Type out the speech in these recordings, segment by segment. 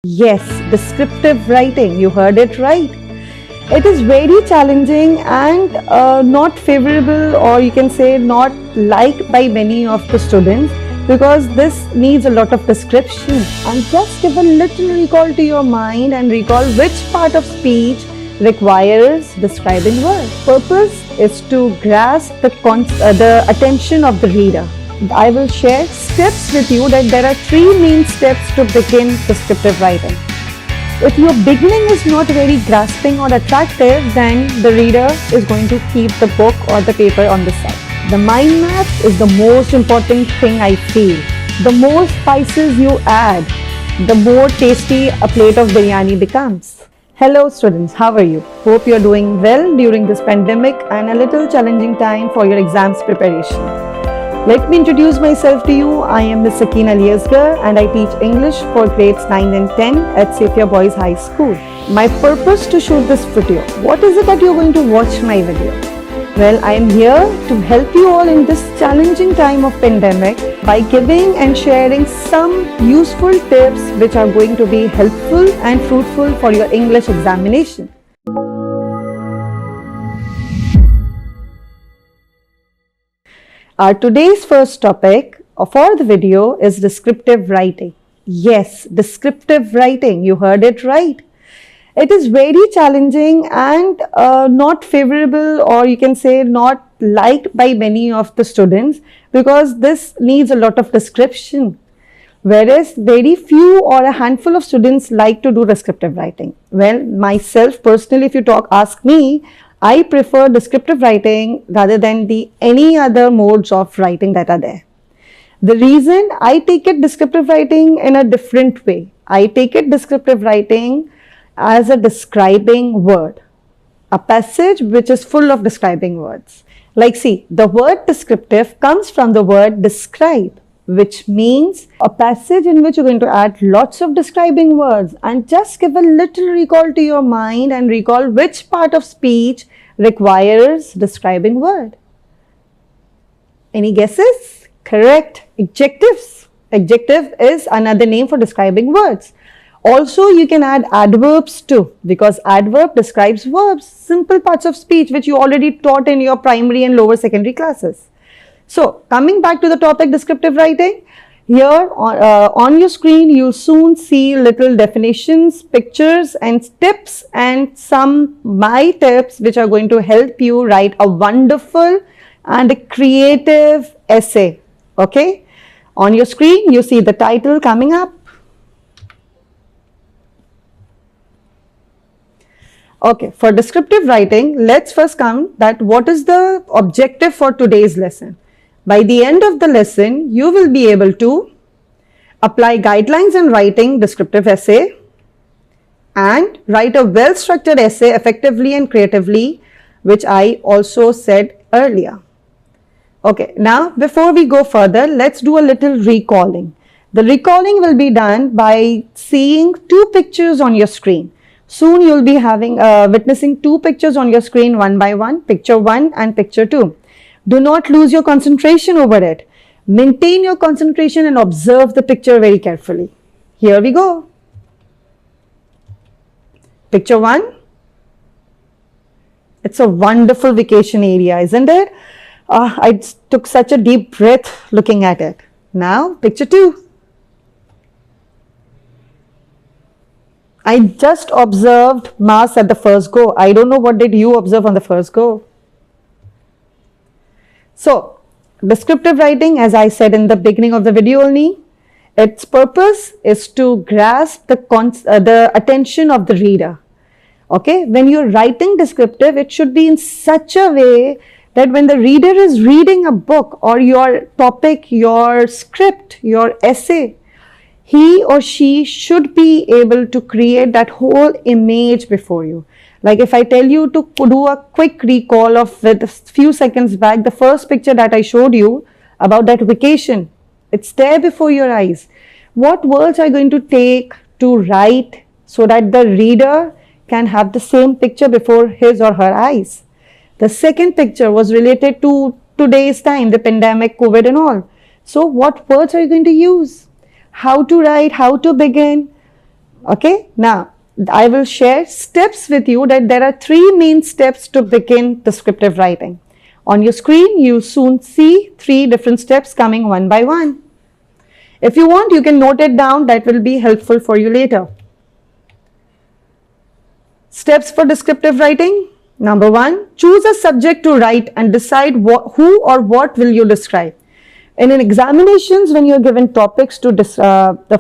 Yes, descriptive writing, you heard it right. It is very challenging and not favorable, or you can say not liked by many of the students, because this needs a lot of description. And just give a little recall to your mind and recall which part of speech requires describing words. Purpose is to grasp the attention of the reader. I will share steps with you that there are 3 main steps to begin descriptive writing. If your beginning is not very grasping or attractive, then the reader is going to keep the book or the paper on the side. The mind map is the most important thing, I feel. The more spices you add, the more tasty a plate of biryani becomes. Hello students, how are you? Hope you are doing well during this pandemic and a little challenging time for your exams preparation. Let me introduce myself to you. I am Ms. Sakeen Ali Asgar and I teach English for grades 9 and 10 at Safia Boys High School. My purpose to shoot this video. What is it that you're going to watch my video? Well, I am here to help you all in this challenging time of pandemic by giving and sharing some useful tips which are going to be helpful and fruitful for your English examination. Our today's first topic for the video is descriptive writing. Yes, descriptive writing, you heard it right. It is very challenging and not favorable, or you can say not liked by many of the students, because this needs a lot of description. Whereas very few or a handful of students like to do descriptive writing. Well, myself personally, if you ask me, I prefer descriptive writing rather than any other modes of writing that are there. The reason I take it descriptive writing in a different way. I take it descriptive writing as a describing word. A passage which is full of describing words. Like see, the word descriptive comes from the word describe, which means a passage in which you're going to add lots of describing words, and just give a little recall to your mind and recall which part of speech requires describing word. Any guesses? Correct. Adjectives. Adjective is another name for describing words. Also, you can add adverbs too, because adverb describes verbs, simple parts of speech which you already taught in your primary and lower secondary classes. So, coming back to the topic descriptive writing, here on your screen, you'll soon see little definitions, pictures and tips, and some my tips which are going to help you write a wonderful and a creative essay. Okay? On your screen, you see the title coming up. Okay, for descriptive writing, let's first come that what is the objective for today's lesson. By the end of the lesson, you will be able to apply guidelines in writing descriptive essay and write a well-structured essay effectively and creatively, which I also said earlier. Okay, now before we go further, let's do a little recalling. The recalling will be done by seeing 2 pictures on your screen. Soon you'll be witnessing 2 pictures on your screen one by one, picture 1 and picture 2. Do not lose your concentration over it. Maintain your concentration and observe the picture very carefully. Here we go. Picture 1. It's a wonderful vacation area, isn't it? I took such a deep breath looking at it. Now, picture 2. I just observed Mars at the first go. I don't know what did you observe on the first go. So, descriptive writing, as I said in the beginning of the video only, its purpose is to grasp the attention of the reader. Okay, when you're writing descriptive, it should be in such a way that when the reader is reading a book or your topic, your script, your essay, he or she should be able to create that whole image before you. Like if I tell you to do a quick recall of with a few seconds back, the first picture that I showed you about that vacation, it's there before your eyes. What words are you going to take to write so that the reader can have the same picture before his or her eyes? The second picture was related to today's time, the pandemic, COVID and all. So what words are you going to use? How to write, how to begin? Okay, now I will share steps with you that there are 3 main steps to begin descriptive writing. On your screen, you soon see 3 different steps coming one by one. If you want, you can note it down, that will be helpful for you later. Steps for descriptive writing. Number 1, choose a subject to write and decide who or what will you describe. In examinations, when you're given topics to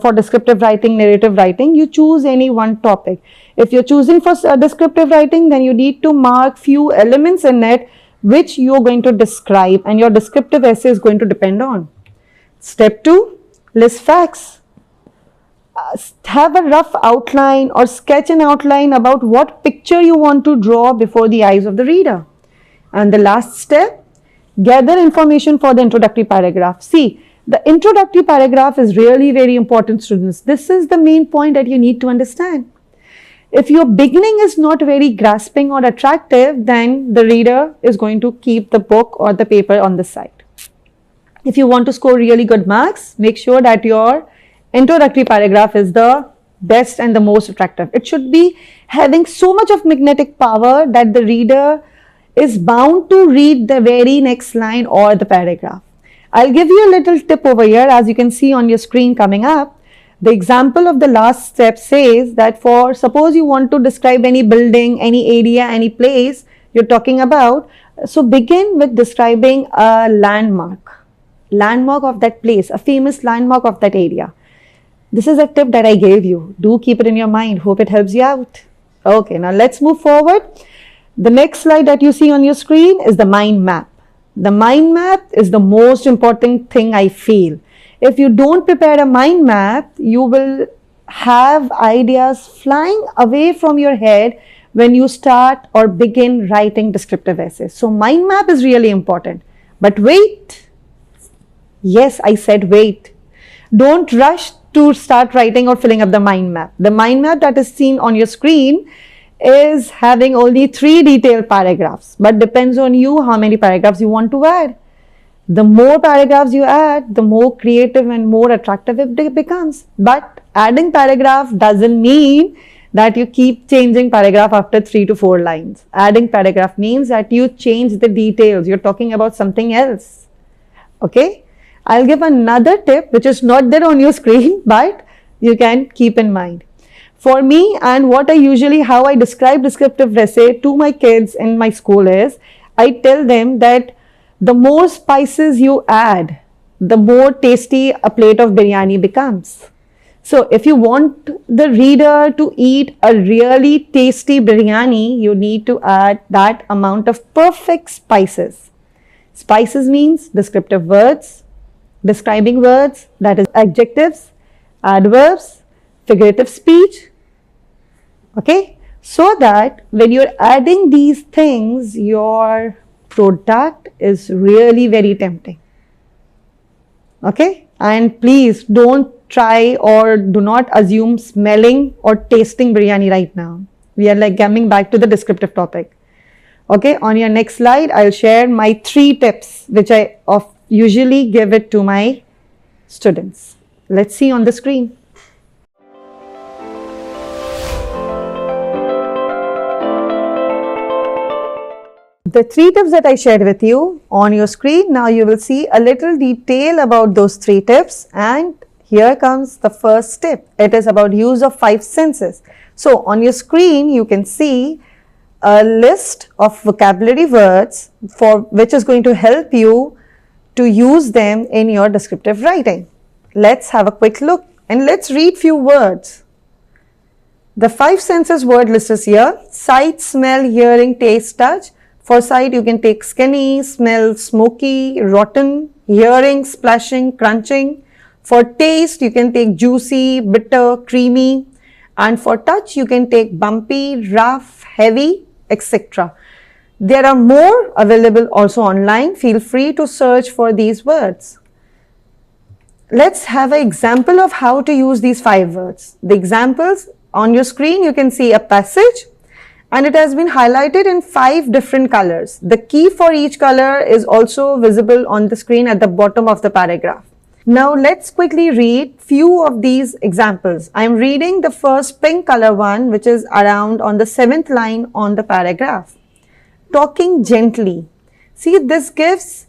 for descriptive writing, narrative writing, you choose any one topic. If you're choosing for descriptive writing, then you need to mark few elements in it which you're going to describe, and your descriptive essay is going to depend on. Step 2, list facts. Have a rough outline or sketch an outline about what picture you want to draw before the eyes of the reader. And the last step, gather information for the introductory paragraph. See, the introductory paragraph is really very important, students. This is the main point that you need to understand. If your beginning is not very grasping or attractive, then the reader is going to keep the book or the paper on the side. If you want to score really good marks, make sure that your introductory paragraph is the best and the most attractive. It should be having so much of magnetic power that the reader is bound to read the very next line or the paragraph. I'll give you a little tip over here, as you can see on your screen coming up. The example of the last step says that suppose you want to describe any building, any area, any place you're talking about. So begin with describing a landmark of that place, a famous landmark of that area. This is a tip that I gave you. Do keep it in your mind. Hope it helps you out. Okay, now let's move forward. The next slide that you see on your screen is the mind map. The mind map is the most important thing, I feel. If you don't prepare a mind map, you will have ideas flying away from your head when you start or begin writing descriptive essays. So mind map is really important. But wait. Yes, I said wait. Don't rush to start writing or filling up the mind map. The mind map that is seen on your screen is having only 3 detailed paragraphs, but depends on you how many paragraphs you want to add. The more paragraphs you add, the more creative and more attractive it becomes. But adding paragraph doesn't mean that you keep changing paragraph after 3 to 4 lines. Adding paragraph means that you change the details. You're talking about something else. Okay? I'll give another tip which is not there on your screen, but you can keep in mind. For me, and how I describe descriptive essay to my kids in my school is, I tell them that the more spices you add, the more tasty a plate of biryani becomes. So if you want the reader to eat a really tasty biryani, you need to add that amount of perfect spices. Spices means descriptive words, describing words, that is adjectives, adverbs, figurative speech. Okay, so that when you're adding these things, your product is really very tempting. Okay, and please don't try or do not assume smelling or tasting biryani right now. We are like coming back to the descriptive topic. Okay, on your next slide, I'll share my 3 tips which I usually give it to my students. Let's see on the screen. The 3 tips that I shared with you on your screen, now you will see a little detail about those 3 tips, and here comes the first tip. It is about use of 5 senses. So on your screen you can see a list of vocabulary words for which is going to help you to use them in your descriptive writing. Let's have a quick look and let's read few words. The 5 senses word list is here: sight, smell, hearing, taste, touch. For sight, you can take skinny, smell, smoky, rotten, hearing, splashing, crunching. For taste, you can take juicy, bitter, creamy. And for touch, you can take bumpy, rough, heavy, etc. There are more available also online. Feel free to search for these words. Let's have an example of how to use these 5 words. The examples on your screen, you can see a passage, and it has been highlighted in 5 different colors. The key for each color is also visible on the screen at the bottom of the paragraph. Now let's quickly read few of these examples. I am reading the first pink color one, which is around on the 7th line on the paragraph. Talking gently. See, this gives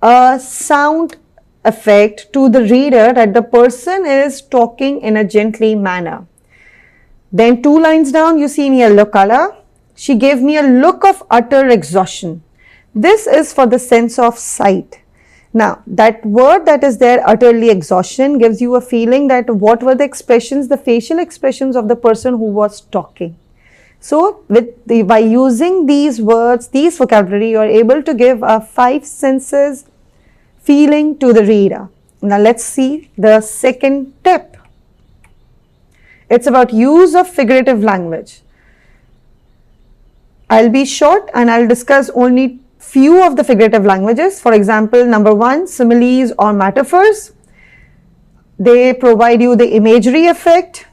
a sound effect to the reader that the person is talking in a gently manner. Then 2 lines down, you see in yellow color, she gave me a look of utter exhaustion. This is for the sense of sight. Now, that word that is there, utterly exhaustion, gives you a feeling that what were the expressions, the facial expressions of the person who was talking. So, by using these words, these vocabulary, you are able to give a 5 senses feeling to the reader. Now, let's see the second tip. It's about use of figurative language. I'll be short and I'll discuss only few of the figurative languages. For example, number 1, similes or metaphors. They provide you the imagery effect.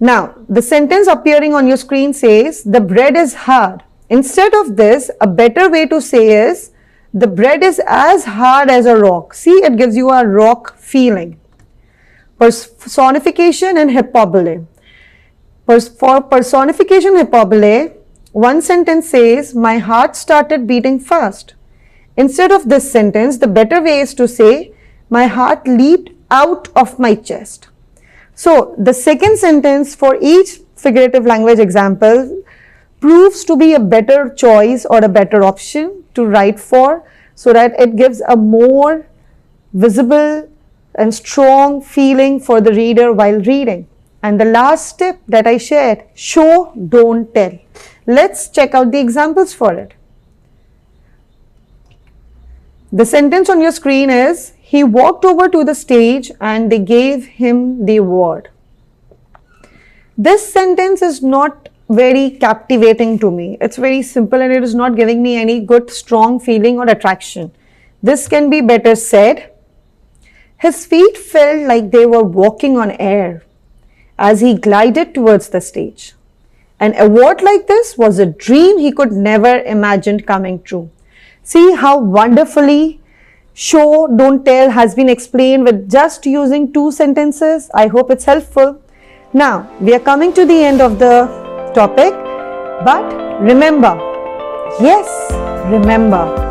Now, the sentence appearing on your screen says, the bread is hard. Instead of this, a better way to say is, the bread is as hard as a rock. See, it gives you a rock feeling. Personification and hyperbole. For personification hyperbole, one sentence says, my heart started beating fast. Instead of this sentence, the better way is to say, my heart leaped out of my chest. So, the second sentence for each figurative language example proves to be a better choice or a better option to write for, so that it gives a more visible and strong feeling for the reader while reading. And the last tip that I shared, show, don't tell. Let's check out the examples for it. The sentence on your screen is, he walked over to the stage and they gave him the award. This sentence is not very captivating to me. It's very simple and it is not giving me any good strong feeling or attraction. This can be better said, his feet felt like they were walking on air as he glided towards the stage. An award like this was a dream he could never imagine coming true. See how wonderfully show, don't tell has been explained with just using 2 sentences. I hope it's helpful. Now, we are coming to the end of the topic, but remember, yes, remember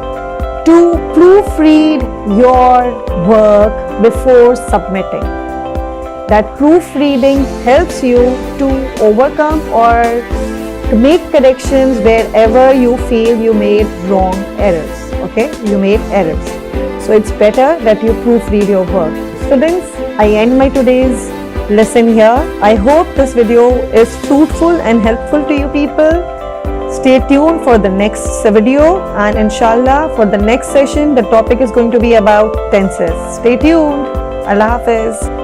to proofread your work before submitting. That proofreading helps you to overcome or to make corrections wherever you feel you made wrong errors. Okay, you made errors. So it's better that you proofread your work. Students, I end my today's lesson here. I hope this video is fruitful and helpful to you people. Stay tuned for the next video, and inshallah for the next session the topic is going to be about tenses. Stay tuned. Allah Hafiz.